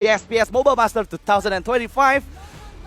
SPS Mobile Master 2025,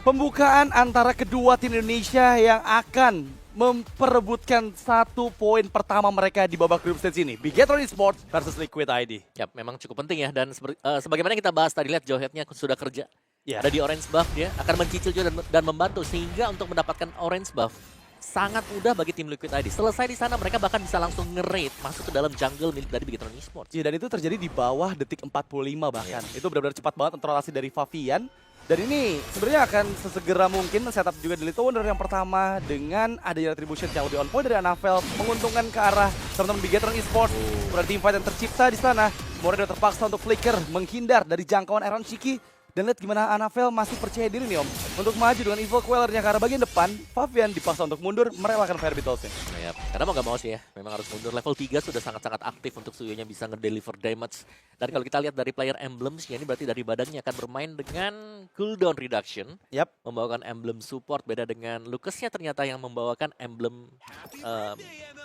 pembukaan antara kedua tim Indonesia yang akan memperebutkan 1 poin pertama mereka di babak group stage ini. Bigetron Esports versus Liquid ID. Ya, memang cukup penting ya, dan sebagaimana kita bahas tadi, lihat Jowhead-nya sudah kerja. Ya. Ada di orange buff, dia akan mencicil juga dan membantu, sehingga untuk mendapatkan orange buff sangat mudah bagi tim Liquid ID. Selesai di sana, mereka bahkan bisa langsung nge-raid masuk ke dalam jungle milik dari Bigetron Esports. Iya, dan itu terjadi di bawah detik 45 bahkan. Itu benar-benar cepat banget kontrolasi dari Favian. Dan ini sebenarnya akan sesegera mungkin setup juga di Little Wonder yang pertama dengan adanya retribution yang lebih on point dari Anavel, menguntungkan ke arah teman-teman Bigetron Esports. Berarti teamfight yang tercipta di sana. Moreno terpaksa untuk flicker, menghindar dari jangkauan Aaron Shiki. Dan lihat gimana Anavel masih percaya diri nih Om untuk maju dengan Evil Quellernya ke arah bagian depan. Favian dipaksa untuk mundur, merelakan Fire Beetles-nya. Ya, karena mau gak mau sih ya, memang harus mundur. Level 3 sudah sangat-sangat aktif untuk Suyonya bisa ngedeliver damage. Dan kalau kita lihat dari player emblems ya, ini berarti dari badannya akan bermain dengan cooldown reduction. Yap. Membawakan emblem support, beda dengan Lucasnya ternyata yang membawakan emblem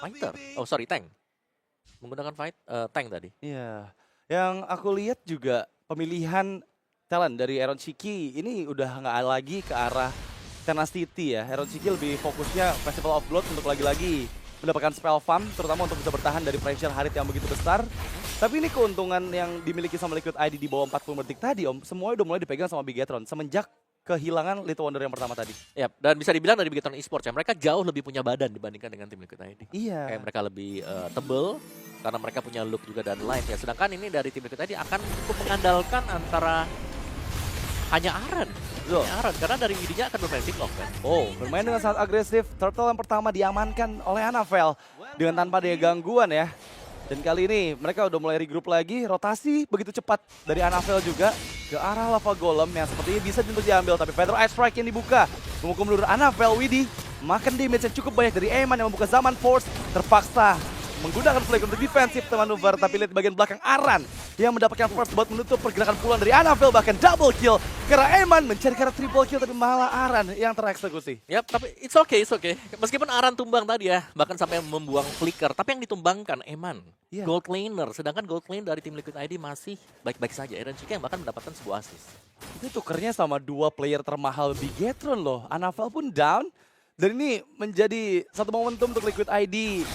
fighter. Oh sorry, tank. Menggunakan tank tadi. Iya. Yang aku lihat juga pemilihan talent dari Aaron Shiki ini udah nggak lagi ke arah Tenacity ya. Aaron Shiki lebih fokusnya Festival of Blood untuk lagi-lagi mendapatkan spell farm, terutama untuk bisa bertahan dari pressure Harit yang begitu besar. Tapi ini keuntungan yang dimiliki sama Liquid ID di bawah 40 detik tadi Om, semuanya udah mulai dipegang sama Bigetron semenjak kehilangan Little Wonder yang pertama tadi. Ya, dan bisa dibilang dari Bigetron Esports ya, mereka jauh lebih punya badan dibandingkan dengan tim Liquid ID. Iya. Kayak mereka lebih tebel karena mereka punya look juga dan line ya. Sedangkan ini dari tim Liquid ID akan cukup mengandalkan antara hanya Aran. Aran, karena dari midinya akan bermain pick off kan. Oh, bermain dengan sangat agresif. Turtle yang pertama diamankan oleh Anavel dengan tanpa ada gangguan ya. Dan kali ini mereka udah mulai regroup lagi, rotasi begitu cepat dari Anavel juga ke arah Lava Golem yang sepertinya bisa untuk diambil, tapi Feather Ice Strike yang dibuka memukul mundur Anavel. Widih makan damage yang cukup banyak dari Eman yang membuka Zaman Force, terpaksa menggunakan flag untuk defensif manuver, tapi lihat bagian belakang Aran yang mendapatkan first buat menutup pergerakan puluhan dari Anavel, bahkan double kill karena Eman mencari karena triple kill, tapi malah Aran yang tereksekusi. Yap, tapi it's okay. Meskipun Aran tumbang tadi ya, bahkan sampai membuang flicker, tapi yang ditumbangkan Eman, gold laner, sedangkan gold lane dari tim Liquid ID masih baik-baik saja. Aaron Shiki yang bahkan mendapatkan sebuah assist. Itu tukernya sama 2 player termahal Bigetron loh. Anavel pun down, dan ini menjadi satu momentum untuk Liquid ID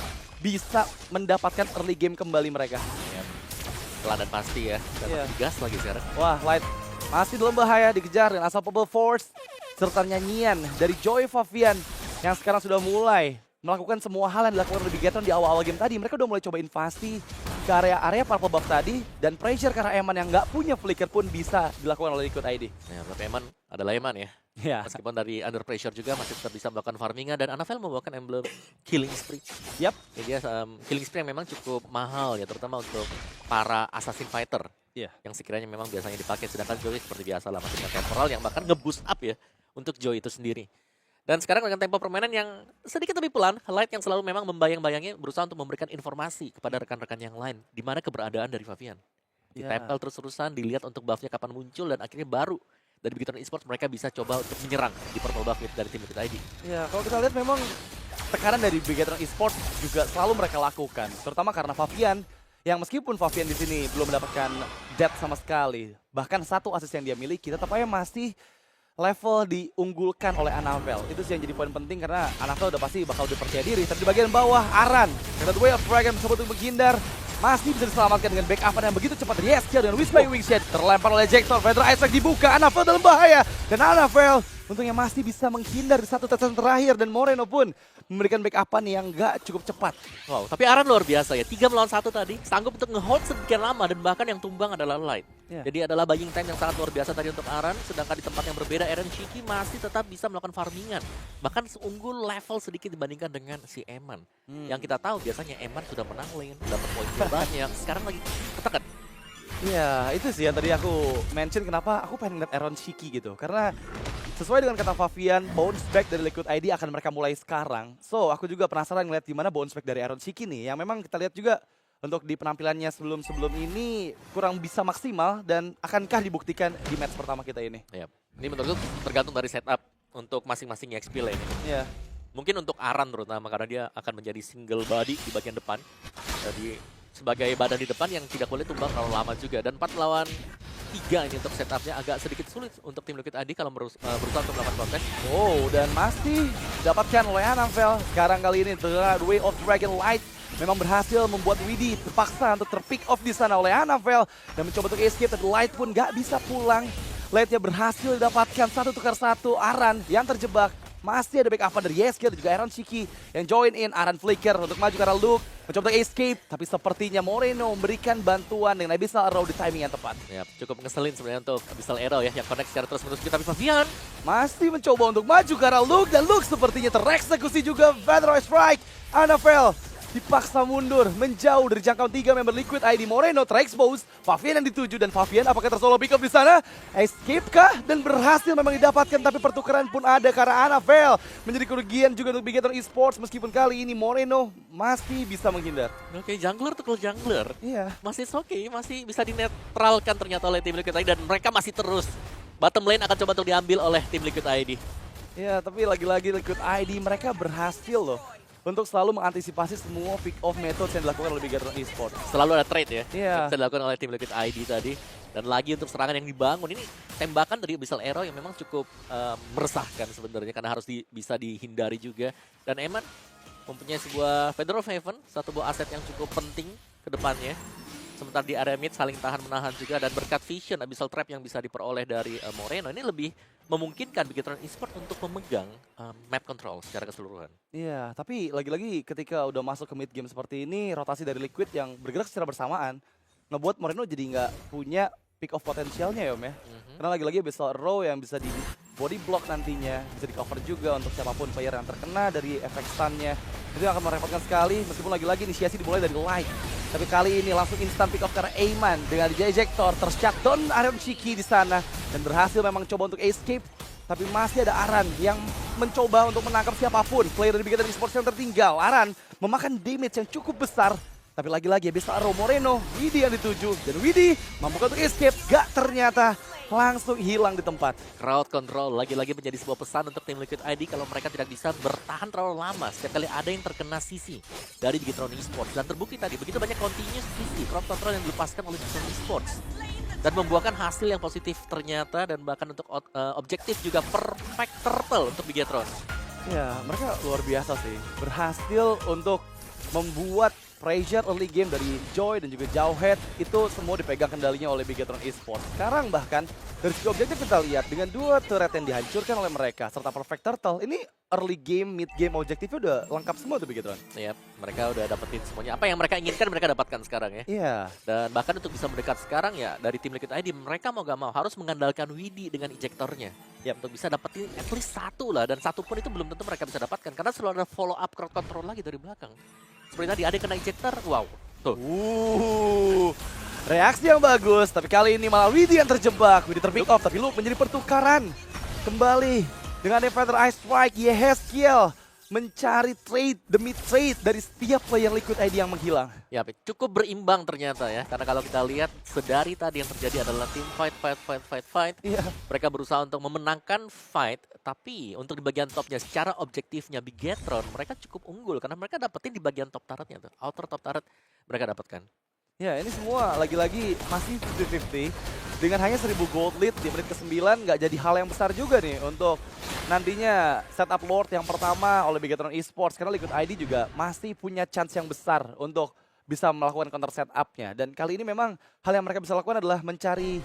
bisa mendapatkan early game kembali mereka. Yep. Pelan dan pasti ya, dan gas lagi sekarang. Wah, Light masih dalam bahaya, dikejar dengan Unstoppable Force serta nyanyian dari Joy Favian yang sekarang sudah mulai melakukan semua hal yang dilakukan oleh Bigetron di awal-awal game tadi. Mereka udah mulai coba invasi ke area-area purple buff tadi, dan pressure karena Eman yang nggak punya flicker pun bisa dilakukan oleh Liquid ID. Ya, tapi Eman adalah Eman ya. Ya. Meskipun dari under pressure juga masih tetap bisa melakukan farmingan, dan Anavel membawakan emblem Killing Spree. Yap. Jadi dia Killing Spree yang memang cukup mahal ya, terutama untuk para assassin fighter. Iya. Yang sekiranya memang biasanya dipakai, sedangkan Joy seperti biasa lah masih dengan temporal yang bahkan nge-boost up ya untuk Joy itu sendiri. Dan sekarang dengan tempo permainan yang sedikit lebih pelan, Light yang selalu memang membayang-bayangi berusaha untuk memberikan informasi kepada rekan-rekan yang lain di mana keberadaan dari Favian. Ditempel terus-terusan, dilihat untuk buff-nya kapan muncul, dan akhirnya baru dari Bigetron Esports mereka bisa coba untuk menyerang di purple buff dari tim Liquid ID. Ya, kalau kita lihat memang tekanan dari Bigetron Esports juga selalu mereka lakukan, terutama karena Favian yang meskipun Favian di sini belum mendapatkan death sama sekali, bahkan 1 assist yang dia miliki, tetap aja masih level diunggulkan oleh Anavel. Itu sih yang jadi poin penting, karena Anavel udah pasti bakal dipercaya diri. Tapi di bagian bawah Aran dengan The Way of Dragon mencoba untuk menghindar, masih bisa diselamatkan dengan backup yang begitu cepat dari SK dengan Whisper Wingshade. Terlempar oleh Jackson, Feather Isaac dibuka, Anavel dalam bahaya. Dan Anavel untungnya masih bisa menghindar di satu tetesan terakhir, dan Moreno pun memberikan backupan yang gak cukup cepat. Wow, tapi Aran luar biasa ya, 3 melawan 1 tadi, sanggup untuk nge-hold sedemikian lama, dan bahkan yang tumbang adalah Light. Jadi adalah buying time yang sangat luar biasa tadi untuk Aran, sedangkan di tempat yang berbeda Aaron Shiki masih tetap bisa melakukan farmingan. Bahkan unggul level sedikit dibandingkan dengan si Eman. Yang kita tahu biasanya Eman sudah menang lane, dapat poin banyak, sekarang lagi ketekan. Iya, itu sih yang tadi aku mention kenapa aku pengen ngeliat Aaron Shiki gitu. Karena sesuai dengan kata Favian, bounce back dari Liquid ID akan mereka mulai sekarang. So, aku juga penasaran ngeliat gimana bounce back dari Aaron Shiki nih, yang memang kita lihat juga untuk di penampilannya sebelum ini kurang bisa maksimal, dan akankah dibuktikan di match pertama kita ini? Yep. Ini menurutku tergantung dari setup untuk masing-masing XP lane ini. Iya. Mungkin untuk Aran terutama karena dia akan menjadi single body di bagian depan. Jadi sebagai badan di depan yang tidak boleh tumbang terlalu lama juga. Dan 4 lawan 3 ini untuk setupnya agak sedikit sulit untuk tim Liquid ID kalau berusaha untuk melakukan konten. Oh, dan masih dapatkan oleh Anamvel. Sekarang kali ini The Way of Dragon Light memang berhasil membuat Widi terpaksa untuk terpick off di sana oleh Anamvel dan mencoba untuk escape, tapi Light pun gak bisa pulang. Lightnya berhasil didapatkan 1 tukar 1. Aran yang terjebak. Masih ada backup dari Yeskiel dan juga Aaron Shiki yang join in. Aran flicker untuk maju ke arah Luke. Mencoba untuk escape, tapi sepertinya Moreno memberikan bantuan dengan Abyssal Arrow di timing yang tepat. Ya, cukup ngeselin sebenarnya untuk Abyssal Arrow ya, yang connect secara terus-menerus. Tapi Favian masih mencoba untuk maju ke arah Luke, dan Luke sepertinya tereksekusi juga. Feather Strike, Anamvel dipaksa mundur, menjauh dari jangkauan 3 member Liquid ID. Moreno terexpose, Favian yang dituju, dan Favian apakah tersolo pick up di sana? Escape kah? Dan berhasil memang didapatkan, tapi pertukaran pun ada karena Anamvel menjadi kerugian juga untuk Bigetron Esports, meskipun kali ini Moreno masih bisa menghindar. Oke, jungler tuh, kalau jungler Iya. masih oke, masih bisa dinetralkan ternyata oleh tim Liquid ID, dan mereka masih terus. Bottom lane akan coba untuk diambil oleh tim Liquid ID. Ya, tapi lagi-lagi Liquid ID mereka berhasil loh untuk selalu mengantisipasi semua pick off methods yang dilakukan oleh Bigetron Esports. Selalu ada trade ya, Iya. yang bisa dilakukan oleh tim Liquid ID tadi. Dan lagi untuk serangan yang dibangun, ini tembakan dari Abyssal Arrow yang memang cukup meresahkan sebenarnya, karena harus bisa dihindari juga. Dan Eman mempunyai sebuah Feather of Heaven, satu buah aset yang cukup penting ke depannya. Sementara di area mid saling tahan-menahan juga, dan berkat vision Abyssal Trap yang bisa diperoleh dari Moreno, ini lebih memungkinkan Bigetron Esports untuk memegang map control secara keseluruhan. Iya, tapi lagi-lagi ketika udah masuk ke mid game seperti ini, rotasi dari Liquid yang bergerak secara bersamaan ngebuat Moreno jadi nggak punya pick off potensialnya ya Om ya. Karena lagi-lagi Abyssal Arrow yang bisa di body block nantinya, bisa di cover juga untuk siapapun player yang terkena dari efek stunnya. Itu akan merepotkan sekali, meskipun lagi-lagi inisiasi dimulai dari Light. Tapi kali ini langsung instant pick off karena Aiman dengan ejector, tershutdown Aaron Shiki di sana. Dan berhasil memang coba untuk escape, tapi masih ada Aran yang mencoba untuk menangkap siapapun. Player dari Bigetron Esports yang tertinggal. Aran memakan damage yang cukup besar. Tapi lagi-lagi Abyssal Arrow Moreno, Widi yang dituju. Dan Widi mampu untuk escape, gak ternyata. Langsung hilang di tempat. Crowd control lagi-lagi menjadi sebuah pesan untuk tim Liquid ID kalau mereka tidak bisa bertahan terlalu lama. Setiap kali ada yang terkena sisi dari Bigetron Esports. Dan terbukti tadi, begitu banyak continuous sisi crowd control yang dilepaskan oleh Bigetron Esports. Dan membuahkan hasil yang positif ternyata, dan bahkan untuk objektif juga perfect turtle untuk Bigetron. Ya, mereka luar biasa sih. Berhasil untuk membuat pressure early game dari Joy dan juga Jauhead itu semua dipegang kendalinya oleh Bigetron Esports. Sekarang bahkan dari segi objektif kita lihat dengan 2 turret yang dihancurkan oleh mereka serta perfect turtle, ini early game, mid game objektifnya udah lengkap semua tuh Bigetron. Iya, mereka udah dapetin semuanya. Apa yang mereka inginkan mereka dapatkan sekarang ya. Iya. Dan bahkan untuk bisa mendekat sekarang ya, dari tim Liquid ID mereka mau gak mau harus mengandalkan Widi dengan ejektornya. Ya, untuk bisa dapetin at least 1 lah, dan 1 pun itu belum tentu mereka bisa dapatkan karena selalu ada follow up crowd control lagi dari belakang. Seperti tadi ada kena ejector, wow. Tuh. Reaksi yang bagus, tapi kali ini malah Widi yang terjebak. Widi terpick off, tapi Luke menjadi pertukaran. Kembali dengan Feather Ice Strike, Yeskiel mencari trade demi trade dari setiap player Liquid ID yang menghilang. Ya, cukup berimbang ternyata ya. Karena kalau kita lihat sedari tadi yang terjadi adalah tim fight. Iya. Mereka berusaha untuk memenangkan fight, tapi untuk di bagian topnya secara objektifnya Bigetron mereka cukup unggul karena mereka dapetin di bagian top turretnya tuh. Outer top turret mereka dapatkan. Ya, ini semua lagi-lagi masih 50-50. Dengan hanya 1000 gold lead di menit ke-9 nggak jadi hal yang besar juga nih untuk nantinya setup Lord yang pertama oleh Bigetron Esports. Karena Liquid ID juga masih punya chance yang besar untuk bisa melakukan counter setupnya. Dan kali ini memang hal yang mereka bisa lakukan adalah mencari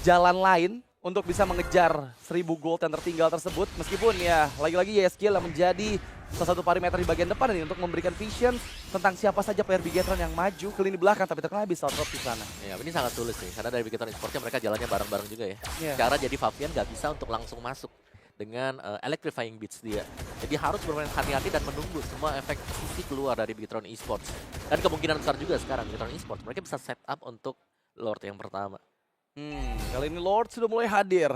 jalan lain untuk bisa mengejar 1000 gold yang tertinggal tersebut. Meskipun ya lagi-lagi Yeskiel yang menjadi salah satu parameter di bagian depan ini untuk memberikan vision tentang siapa saja player Bigetron yang maju ke lini belakang, tapi terkena Abyssal Drop di sana. Ya, ini sangat sulit sih karena dari Bigetron Esportsnya mereka jalannya bareng-bareng juga ya. Yeah. Secara jadi Favian nggak bisa untuk langsung masuk dengan electrifying beats dia. Jadi harus bermain hati-hati dan menunggu semua efek sisi keluar dari Bigetron Esports. Dan kemungkinan besar juga sekarang Bigetron Esports mereka bisa set up untuk Lord yang pertama. Kali ini Lord sudah mulai hadir.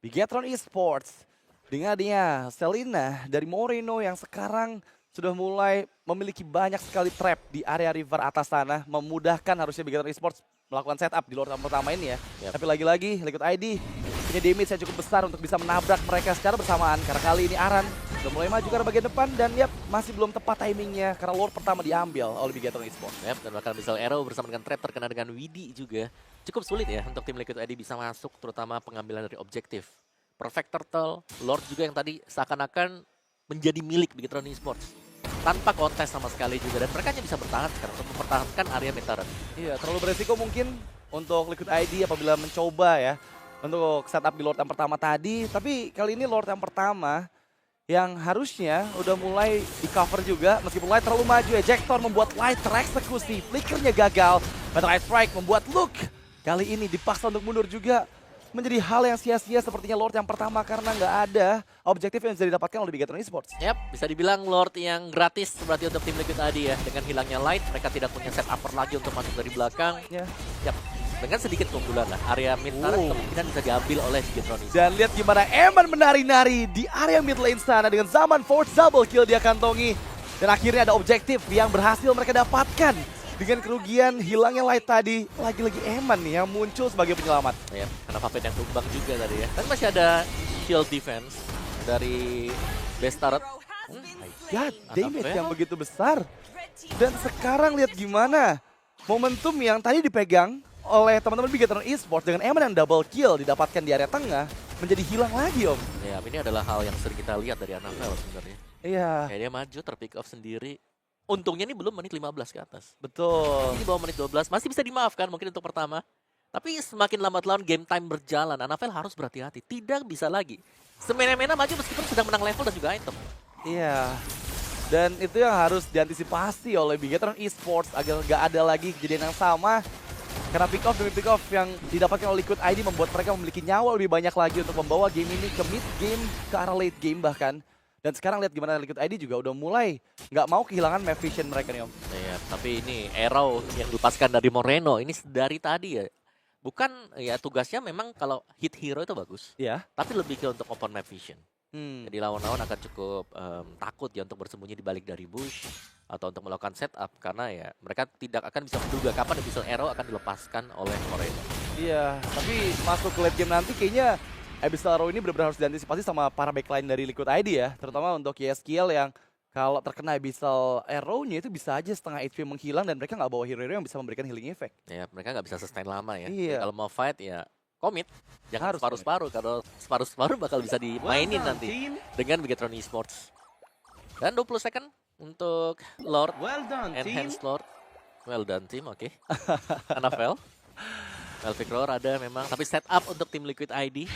Bigetron Esports dengan dia Selena dari Moreno yang sekarang sudah mulai memiliki banyak sekali trap di area river atas sana, memudahkan harusnya Bigetron Esports melakukan setup di Lord yang pertama ini ya. Yep. Tapi lagi-lagi Liquid ID punya damage yang cukup besar untuk bisa menabrak mereka secara bersamaan karena kali ini Aran Udah mulai maju ke arah bagian depan dan yap, masih belum tepat timingnya karena Lord pertama diambil oleh Bigetron Esports. Yep, dan bakal Missile Arrow bersama dengan Trap terkena dengan Widi juga. Cukup sulit ya untuk tim Liquid ID bisa masuk, terutama pengambilan dari objektif. Perfect Turtle, Lord juga yang tadi seakan-akan menjadi milik Bigetron Esports. Tanpa kontes sama sekali juga, dan mereka hanya bisa bertahan sekarang untuk mempertahankan area mid turret. Iya, terlalu beresiko mungkin untuk Liquid ID apabila mencoba ya untuk setup di Lord yang pertama tadi. Tapi kali ini Lord yang pertama yang harusnya udah mulai di cover juga. Meskipun Light terlalu maju, Ejector membuat Light tereksekusi. Flickernya gagal, Battle Light Strike membuat Luke kali ini dipaksa untuk mundur juga. Menjadi hal yang sia-sia sepertinya Lord yang pertama karena nggak ada objektif yang bisa didapatkan oleh Bigetron Esports. Yap, bisa dibilang Lord yang gratis berarti untuk tim Liquid ID ya. Dengan hilangnya Light, mereka tidak punya set upper lagi untuk masuk dari belakang. Ya. Yap, dengan sedikit keunggulan lah. Area mid turret kemungkinan bisa diambil oleh Bigetron Esports. Dan lihat gimana Eman menari-nari di area mid lane sana dengan zaman force double kill dia kantongi. Dan akhirnya ada objektif yang berhasil mereka dapatkan. Dengan kerugian hilangnya Light tadi, lagi-lagi Eman nih yang muncul sebagai penyelamat. Ya, karena Fafet yang tumbang juga tadi ya. Dan masih ada shield defense dari base turret. God, damage Anafel. yang begitu besar. Dan sekarang lihat gimana momentum yang tadi dipegang oleh teman-teman Bigetron Esports dengan Eman yang double kill didapatkan di area tengah menjadi hilang lagi, Om. Ya, ini adalah hal yang sering kita lihat dari Anafel sebenarnya. Iya, Kayak dia maju, terpick off sendiri. Untungnya ini belum menit 15 ke atas. betul. Ini di bawah menit 12, masih bisa dimaafkan mungkin untuk pertama. Tapi semakin lambat laun game time berjalan, Anafel harus berhati-hati. Tidak bisa lagi semena-mena maju meskipun sedang menang level dan juga item. Iya. Dan itu yang harus diantisipasi oleh Bigetron Esports agar nggak ada lagi kejadian yang sama. Karena pick off demi pick off yang didapatkan oleh Liquid ID membuat mereka memiliki nyawa lebih banyak lagi untuk membawa game ini ke mid game, ke arah late game bahkan. Dan sekarang lihat gimana Liquid ID juga udah mulai nggak mau kehilangan map vision mereka nih, Om. Iya, tapi ini arrow yang dilepaskan dari Moreno ini dari tadi ya. Bukan ya tugasnya memang kalau hit hero itu bagus, Iya. tapi lebih ke untuk open map vision. Hmm. Jadi lawan-lawan akan cukup takut ya untuk bersembunyi di balik dari bush atau untuk melakukan setup karena ya mereka tidak akan bisa menduga kapan Abyssal Arrow akan dilepaskan oleh Moreno. Iya, tapi masuk ke late game nanti kayaknya Abyssal Arrow ini benar-benar harus diantisipasi sama para backline dari Liquid ID ya. Terutama untuk YSKL yang kalau terkena Abyssal Arrow-nya itu bisa aja setengah HP menghilang dan mereka nggak bawa hero-hero yang bisa memberikan healing effect. Ya mereka nggak bisa sustain lama ya. Iya. Jadi kalau mau fight ya komit. Jangan Harus separuh-separuh. Kalau separuh-separuh bakal bisa dimainin nanti dengan Bigetron Esports. Dan 20 second untuk Lord. Well done, team. Enhanced Lord. Well done team, oke. Anafel. Velvic Roar ada memang. Tapi setup untuk tim Liquid ID.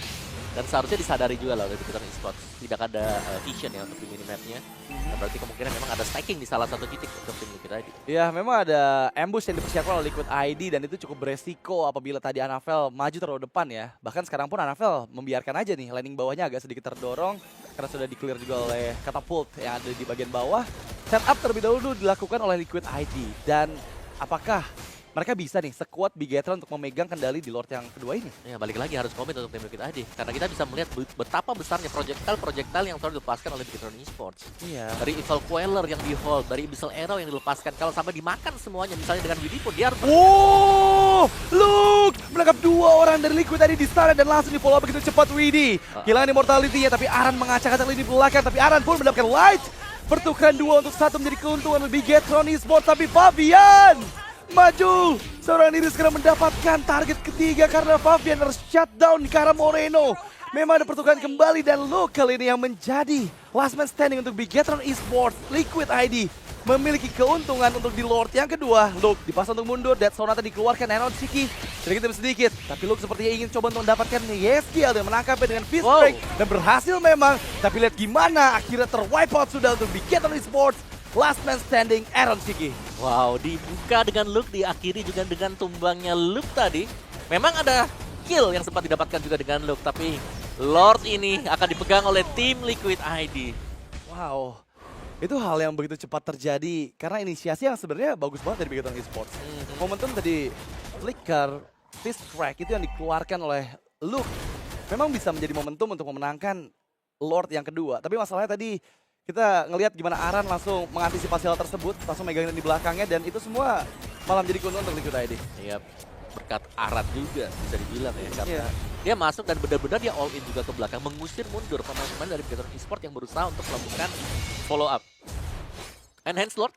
Dan seharusnya disadari juga lah oleh Bigetron Esports. Tidak ada vision ya untuk di minimapnya. Nah, berarti kemungkinan memang ada stacking di salah satu titik untuk tim Liquid ID. Ya, memang ada ambush yang dipersiapkan oleh Liquid ID dan itu cukup beresiko apabila tadi Anafel maju terlalu depan ya. Bahkan sekarang pun Anafel membiarkan aja nih landing bawahnya agak sedikit terdorong karena sudah di-clear juga oleh Catapult yang ada di bagian bawah. Setup terlebih dahulu dilakukan oleh Liquid ID dan apakah mereka bisa nih sekuat Bigetron untuk memegang kendali di Lord yang kedua ini? Ya balik lagi harus komit untuk tim Liquid ID. Karena kita bisa melihat betapa besarnya projectile yang selalu dilepaskan oleh Bigetron Esports. Iya. Dari Evil Queller yang di hold, dari Abyssal Arrow yang dilepaskan. Kalau sampai dimakan semuanya, misalnya dengan Widi pun dia harus... Oh, Luke menangkap dua orang dari Liquid tadi di sana dan langsung di follow up begitu cepat Widi. Kehilangan immortality-nya tapi Aran mengacak-acak lini belakang tapi Aran pun mendapatkan light. Pertukaran dua untuk satu menjadi keuntungan lebih Bigetron Esports tapi Fabian maju. Seorang diri sekarang mendapatkan target ketiga karena Fabian harus shutdown ke arah Moreno. Memang ada pertukaran kembali dan Luke kali ini yang menjadi last man standing untuk Bigetron Esports. Liquid ID memiliki keuntungan untuk di Lord yang kedua. Luke dipaksa untuk mundur, Dead Sonata dikeluarkan Aeron Shiki sedikit demi sedikit. Tapi Luke sepertinya ingin coba untuk mendapatkan YSKL dan menangkapnya dengan fist break. Dan berhasil memang, tapi lihat gimana akhirnya terwipe out sudah untuk Bigetron Esports. Last man standing, Aeron Shiki. Wow, dibuka dengan Luke, diakhiri juga dengan tumbangnya Luke tadi. Memang ada kill yang sempat didapatkan juga dengan Luke, tapi Lord ini akan dipegang oleh tim Liquid ID. Wow, itu hal yang begitu cepat terjadi karena inisiasi yang sebenarnya bagus banget dari Bigetron Esports. Momentum tadi flicker, fist crack itu yang dikeluarkan oleh Luke memang bisa menjadi momentum untuk memenangkan Lord yang kedua. Tapi masalahnya tadi kita ngelihat gimana Aran langsung mengantisipasi hal tersebut, langsung megangin di belakangnya dan itu semua malah menjadi keuntungan untuk Liquid ID. Yap. berkat Aran juga bisa dibilang ya, karena Iya. dia masuk dan benar-benar dia all in juga ke belakang, mengusir mundur pemain-pemain dari Bigetron Esports yang berusaha untuk melakukan follow up. Enhance Lord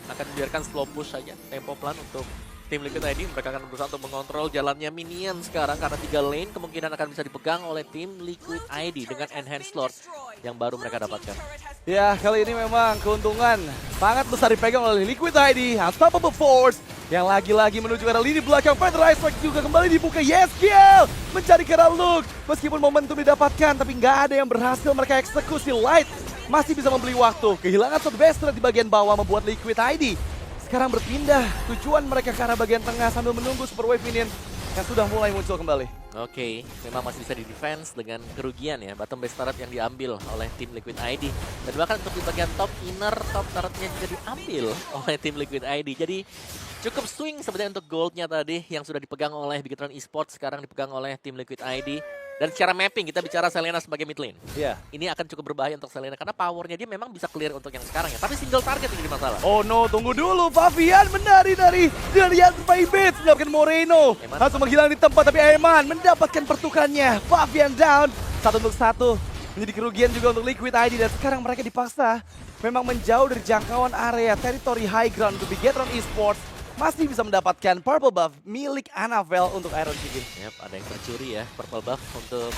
akan membiarkan slow push saja, tempo pelan untuk tim Liquid ID. Mereka akan berusaha untuk mengontrol jalannya minion sekarang karena 3 lane kemungkinan akan bisa dipegang oleh tim Liquid ID dengan Enhance Lord yang baru mereka dapatkan. Ya, kali ini memang keuntungan sangat besar dipegang oleh Liquid ID. Unstoppable Force yang lagi-lagi menuju ke arah lini belakang. Featherized Strike juga kembali dibuka. Yeskiel mencari ke arah Luke. Meskipun momentum didapatkan, tapi nggak ada yang berhasil mereka eksekusi. Light masih bisa membeli waktu. Kehilangan satu best di bagian bawah membuat Liquid ID sekarang berpindah tujuan mereka ke arah bagian tengah sambil menunggu Super Wave Minion yang sudah mulai muncul kembali. Oke, memang masih bisa di defense dengan kerugian ya, bottom base turret yang diambil oleh tim Liquid ID. Dan bahkan untuk di bagian top inner, top turretnya juga diambil oleh tim Liquid ID. Jadi cukup swing sebenarnya untuk goldnya tadi yang sudah dipegang oleh Bigetron Esports, sekarang dipegang oleh tim Liquid ID. Dan secara mapping kita bicara Selena sebagai mid lane. Iya. Ini akan cukup berbahaya untuk Selena karena powernya dia memang bisa clear untuk yang sekarang ya. Tapi single target yang jadi masalah. Oh no, tunggu dulu. Fabian menari-nari dengan Yan Baibit mendapatkan Moreno. Eman. Langsung menghilang di tempat, tapi Eman mendapatkan pertukarannya. Fabian down. 1-1. Menjadi kerugian juga untuk Liquid ID. Dan sekarang mereka dipaksa memang menjauh dari jangkauan area teritori high ground untuk Bigetron Esports. Masih bisa mendapatkan purple buff milik Annabelle untuk Iron Chicken. Yap, ada yang tercuri ya, purple buff untuk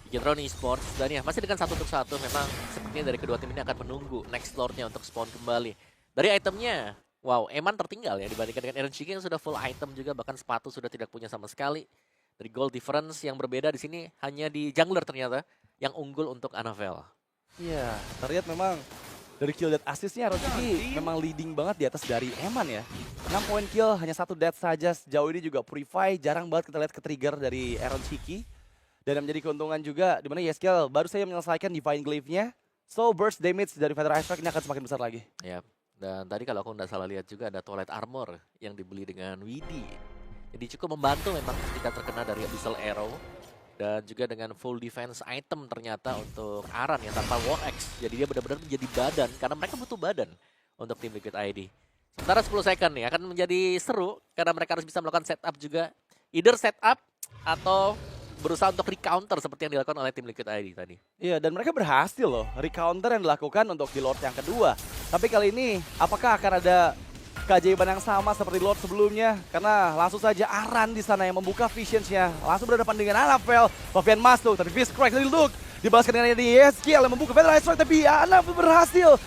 Bigetron Esports. Dan ya, masih dengan 1-1 memang sepertinya dari kedua tim ini akan menunggu next lordnya untuk spawn kembali. Dari itemnya, wow, Eman tertinggal ya dibandingkan dengan Iron Chicken yang sudah full item juga, bahkan sepatu sudah tidak punya sama sekali. Dari gold difference yang berbeda di sini hanya di jungler ternyata yang unggul untuk Annabelle. Iya, terlihat memang dari kill death assist-nya Rocky memang leading banget di atas dari Eman ya. 6 poin kill, hanya 1 death saja sejauh ini juga Purify. Jarang banget kita lihat ke-trigger dari Aaron Chiki. Dan yang menjadi keuntungan juga dimana Yeskiel baru saja menyelesaikan Divine Glaive-nya. So burst damage dari Feather Ice Strike ini akan semakin besar lagi. Ya, dan tadi kalau aku nggak salah lihat juga ada Twilight Armor yang dibeli dengan Widi. Jadi cukup membantu memang ketika terkena dari Abyssal Arrow. Dan juga dengan full defense item ternyata untuk Aran yang tanpa War Axe. Jadi dia benar-benar menjadi badan karena mereka butuh badan untuk tim Liquid ID. Sementara 10 second nih akan menjadi seru karena mereka harus bisa melakukan setup juga. Either setup atau berusaha untuk recounter seperti yang dilakukan oleh tim Liquid ID tadi. Iya, dan mereka berhasil loh. Recounter yang dilakukan untuk di Lord yang kedua. Tapi kali ini apakah akan ada keajaiban yang sama seperti Lord sebelumnya? Karena langsung saja Aran di sana yang membuka visions-nya. Langsung berhadapan dengan Annabelle. Fabian masuk, tapi Fist Crack dari Luke. Dibalaskan dengan ini Yeskiel yang membuka Feather Ice Strike, tapi Annabelle berhasil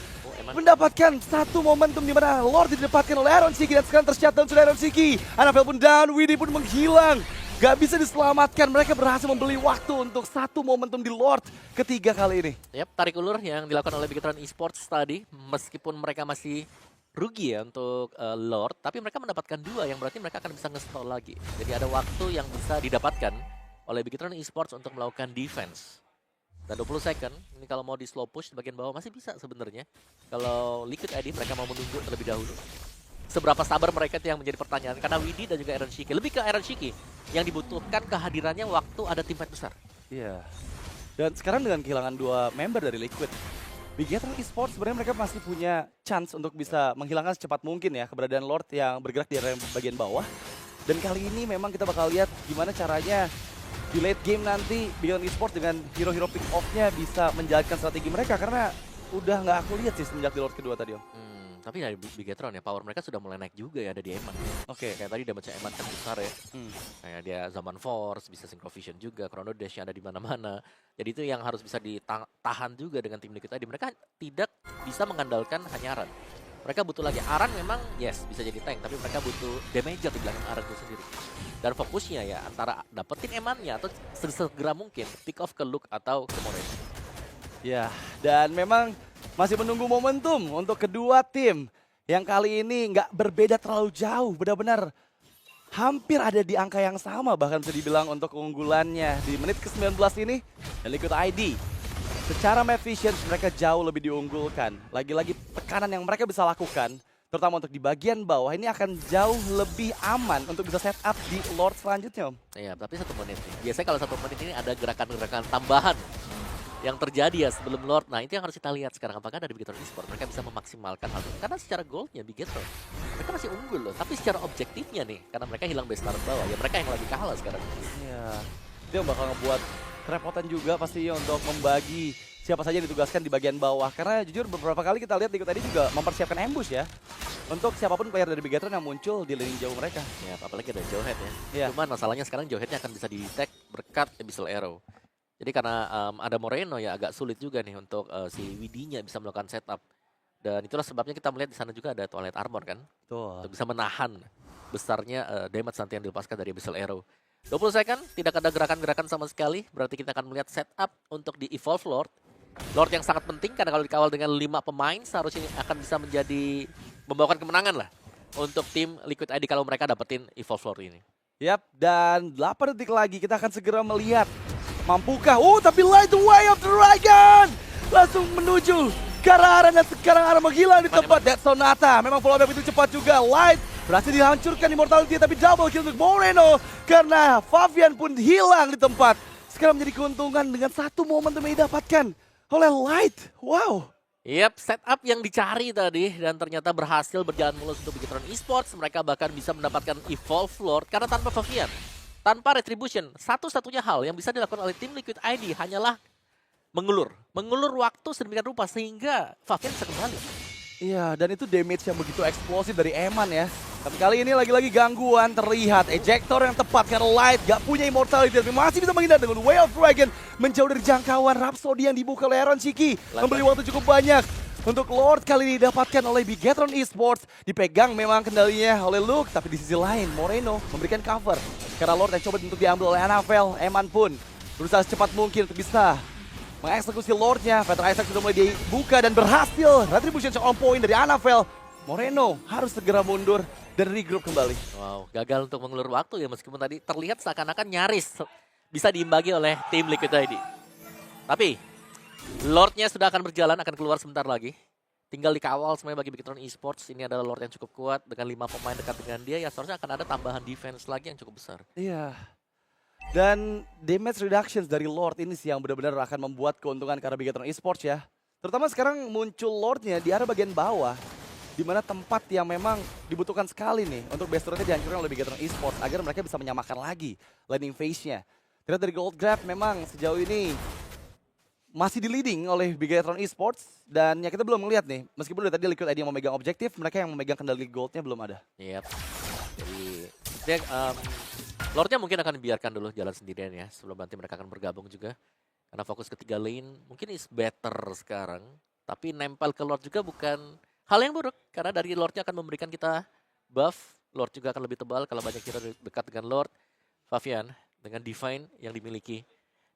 mendapatkan satu momentum di mana Lord didapatkan oleh Iron Chiki. Dan sekarang tershutdown sudah Iron Chiki. Annabelle pun down, Widi pun menghilang. Gak bisa diselamatkan, mereka berhasil membeli waktu untuk satu momentum di Lord ketiga kali ini. Yap, tarik ulur yang dilakukan oleh Bigetron Esports tadi. Meskipun mereka masih rugi ya untuk Lord, tapi mereka mendapatkan 2 yang berarti mereka akan bisa nge-stall lagi. Jadi ada waktu yang bisa didapatkan oleh Bigetron Esports untuk melakukan defense. Dan 20 second, ini kalau mau di slow push di bagian bawah masih bisa sebenarnya. Kalau Liquid ID mereka mau menunggu terlebih dahulu. Seberapa sabar mereka itu yang menjadi pertanyaan, karena Widi dan juga Iron Shiki. Lebih ke Iron Shiki yang dibutuhkan kehadirannya waktu ada tim fight besar. Iya. Dan sekarang dengan kehilangan 2 member dari Liquid, Bigetron Esports sebenarnya mereka masih punya chance untuk bisa menghilangkan secepat mungkin ya keberadaan Lord yang bergerak di area bagian bawah. Dan kali ini memang kita bakal lihat gimana caranya di late game nanti Bigetron Esports dengan hero-hero pick off-nya bisa menjalankan strategi mereka. Karena udah nggak aku lihat sih semenjak di Lord kedua tadi Om. Tapi dari Bigetron ya, power mereka sudah mulai naik juga ya, ada di Eman. Oke. Kayak tadi damage Eman kan besar ya. Kayak dia Zaman Force, bisa Synchro Vision juga, Chrono Dash yang ada di mana-mana. Jadi itu yang harus bisa ditahan juga dengan tim Liquid tadi. Mereka tidak bisa mengandalkan hanya Aran. Mereka butuh lagi. Aran memang yes bisa jadi tank, tapi mereka butuh damager di belakang Aran itu sendiri. Dan fokusnya ya antara dapetin Emannya atau segera mungkin pick off ke Luke atau ke Moreno. Ya, dan memang masih menunggu momentum untuk kedua tim yang kali ini nggak berbeda terlalu jauh, benar-benar hampir ada di angka yang sama bahkan bisa dibilang untuk keunggulannya di menit ke-19 ini. Dan Liquid ID secara map vision mereka jauh lebih diunggulkan. Lagi-lagi tekanan yang mereka bisa lakukan, terutama untuk di bagian bawah ini akan jauh lebih aman untuk bisa setup di Lord selanjutnya Om. Iya, tapi 1 menit nih. Biasanya kalau 1 menit ini ada gerakan-gerakan tambahan yang terjadi ya sebelum Lord. Nah itu yang harus kita lihat sekarang, apakah dari Bigetron Esports mereka bisa memaksimalkan hal itu. Karena secara goalnya Bigetron mereka masih unggul loh, tapi secara objektifnya nih, karena mereka hilang base turret bawah, ya mereka yang lagi kalah sekarang. Iya, itu yang bakal ngebuat kerepotan juga pastinya untuk membagi siapa saja yang ditugaskan di bagian bawah. Karena jujur beberapa kali kita lihat Liquid tadi juga mempersiapkan ambush ya untuk siapapun player dari Bigetron yang muncul di lini jauh mereka. Ya apalagi ada Jawhead ya. Iya. Cuman masalahnya sekarang Jawheadnya akan bisa di-detect berkat Abyssal Arrow. Jadi karena ada Moreno ya agak sulit juga nih untuk si Widinya bisa melakukan setup. Dan itulah sebabnya kita melihat di sana juga ada Twilight Armor kan. Tuh. Untuk bisa menahan besarnya damage nanti yang dilepaskan dari Abyssal Arrow. 20 second, tidak ada gerakan-gerakan sama sekali. Berarti kita akan melihat setup untuk di Evolve Lord. Lord yang sangat penting karena kalau dikawal dengan 5 pemain seharusnya akan bisa menjadi membawakan kemenangan lah untuk tim Liquid ID kalau mereka dapetin Evolve Lord ini. Yap, dan 8 detik lagi kita akan segera melihat mampukah. Tapi Light the Way of the Dragon langsung menuju ke arah Aran dan sekarang Aran menghilang di tempat Dead Sonata. Memang follow up itu cepat juga. Light berhasil dihancurkan Immortality tapi double kill untuk Moreno karena Fabian pun hilang di tempat. Sekarang menjadi keuntungan dengan satu momentum yang didapatkan oleh Light. Wow. Yap, setup yang dicari tadi dan ternyata berhasil berjalan mulus untuk Bigetron Esports. Mereka bahkan bisa mendapatkan Evolve Lord karena tanpa Fabian, tanpa Retribution, satu-satunya hal yang bisa dilakukan oleh tim Liquid ID hanyalah mengulur waktu sedemikian rupa sehingga Fabian bisa kembali. Iya, dan itu damage yang begitu eksplosif dari Eman ya. Tapi kali ini lagi-lagi gangguan terlihat. Ejector yang tepat karena Light gak punya immortality tapi masih bisa menghindar dengan Way of Dragon. Menjauh dari jangkauan Rhapsody yang dibuka oleh Aaron Shiki. Membeli waktu cukup banyak. Untuk Lord kali ini didapatkan oleh Bigetron Esports. Dipegang memang kendalinya oleh Luke. Tapi di sisi lain Moreno memberikan cover. Karena Lord yang coba untuk diambil oleh Anavel. Eman pun berusaha secepat mungkin untuk bisa mengeksekusi Lordnya. Peter Isaac sudah mulai dibuka dan berhasil. Retribution on point dari Anavel. Moreno harus segera mundur dan regroup kembali. Wow, gagal untuk mengulur waktu ya meskipun tadi terlihat seakan-akan nyaris bisa diimbangi oleh tim Liquid ID. Tapi Lordnya sudah akan berjalan, akan keluar sebentar lagi. Tinggal dikawal semuanya bagi Bigetron Esports. Ini adalah Lord yang cukup kuat dengan 5 pemain dekat dengan dia. Ya seharusnya akan ada tambahan defense lagi yang cukup besar. Iya. Dan damage reductions dari Lord ini sih yang benar-benar akan membuat keuntungan karena Bigetron Esports ya. Terutama sekarang muncul Lordnya di arah bagian bawah. Di mana tempat yang memang dibutuhkan sekali nih untuk base turretnya dihancurkan oleh Bigetron Esports agar mereka bisa menyamakan lagi landing phase-nya. Terlihat dari Gold Grab memang sejauh ini masih di leading oleh Bigetron Esports dan ya kita belum melihat nih meskipun dari tadi Liquid ID yang memegang objektif, mereka yang memegang kendali goldnya belum ada. Yep. Jadi Lordnya mungkin akan dibiarkan dulu jalan sendirian ya sebelum nanti mereka akan bergabung juga. Karena fokus ke 3 lane mungkin is better sekarang. Tapi nempel ke Lord juga bukan hal yang buruk karena dari Lordnya akan memberikan kita buff. Lord juga akan lebih tebal kalau banyak kita dekat dengan Lord. Fabian dengan Divine yang dimiliki.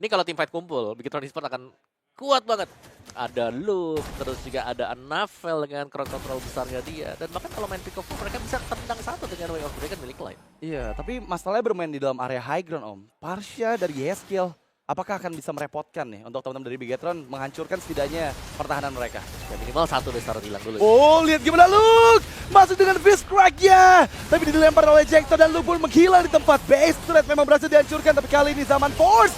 Ini kalau tim fight kumpul, Bigetron Esports akan kuat banget. Ada Luke, terus juga ada Anavel dengan crowd control besarnya dia. Dan bahkan kalau main pick off mereka bisa tendang satu dengan Way of Dragon milik Light. Iya, tapi masalahnya bermain di dalam area high ground Om. Parsha dari Yeskill, apakah akan bisa merepotkan nih untuk teman-teman dari Bigetron menghancurkan setidaknya pertahanan mereka? Ya minimal satu besar hilang dulu. Oh, lihat gimana Luke masuk dengan Fist Crack-nya. Tapi dilempar oleh Ejector dan Luke pun menghilang di tempat. Base turret memang berhasil dihancurkan, tapi kali ini zaman Force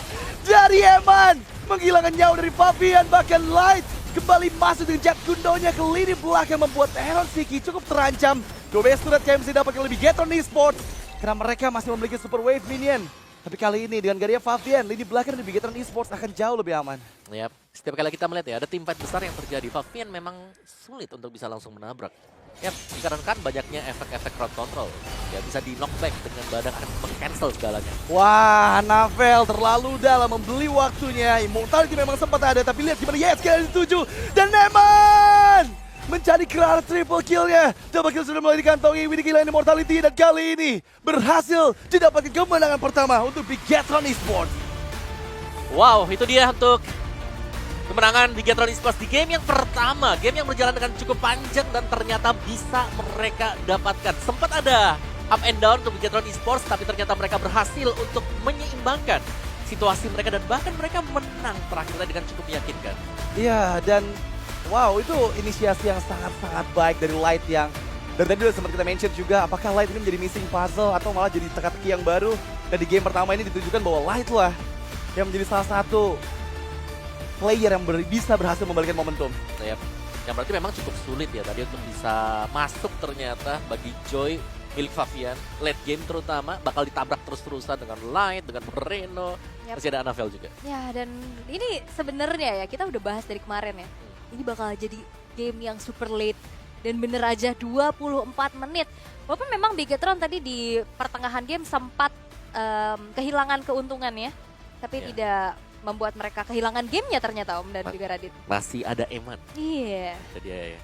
dari Eman menghilangkan nyawa dari Fabian. Bahkan Light kembali masuk dengan Jet Gundonya ke lini belakang membuat Aaron Shiki cukup terancam. Dua base turret yang bisa didapatkan oleh Bigetron Esports karena mereka masih memiliki Super Wave Minion. Tapi kali ini dengan Garia Fabian, lini belakang dari Bigetron Esports akan jauh lebih aman. Yap, setiap kali kita melihat ya ada tim fight besar yang terjadi, Fabian memang sulit untuk bisa langsung menabrak. Yap, dikarenakan banyaknya efek-efek crowd control. Ya bisa di knockback dengan badan akan meng-cancel segalanya. Wah, Anavel terlalu dalam membeli waktunya. Immortality memang sempat ada, tapi lihat gimana Yeskill dituju. Dan Neman mencari kelar triple kill-nya. Double kill sudah mulai dikantongi, Widih kehilangan Immortality. Dan kali ini berhasil didapatkan kemenangan pertama untuk Bigetron Esports. Wow, itu dia untuk kemenangan Bigetron Esports di game yang pertama. Game yang berjalan dengan cukup panjang dan ternyata bisa mereka dapatkan. Sempat ada up and down untuk Bigetron Esports, tapi ternyata mereka berhasil untuk menyeimbangkan situasi mereka dan bahkan mereka menang terakhirnya dengan cukup meyakinkan. Iya, dan wow, itu inisiasi yang sangat-sangat baik dari Light yang dari tadi udah sempat kita mention juga, apakah Light ini menjadi missing puzzle atau malah jadi teka-teki yang baru. Dan di game pertama ini ditunjukkan bahwa Light lah yang menjadi salah satu player yang bisa berhasil membalikkan momentum. Yep. Yang berarti memang cukup sulit ya tadi untuk bisa masuk ternyata bagi Joy milik Favian. Late game terutama bakal ditabrak terus-terusan dengan Light, dengan Moreno. Yap. Masih ada Anavel juga. Ya, dan ini sebenarnya ya kita udah bahas dari kemarin ya. Ini bakal jadi game yang super late dan bener aja 24 menit. Walaupun memang Bigetron tadi di pertengahan game sempat kehilangan keuntungan ya. Tapi Ya. tidak membuat mereka kehilangan gamenya ternyata Om dan juga Radit. Masih ada Eman. Iya. Jadi ya.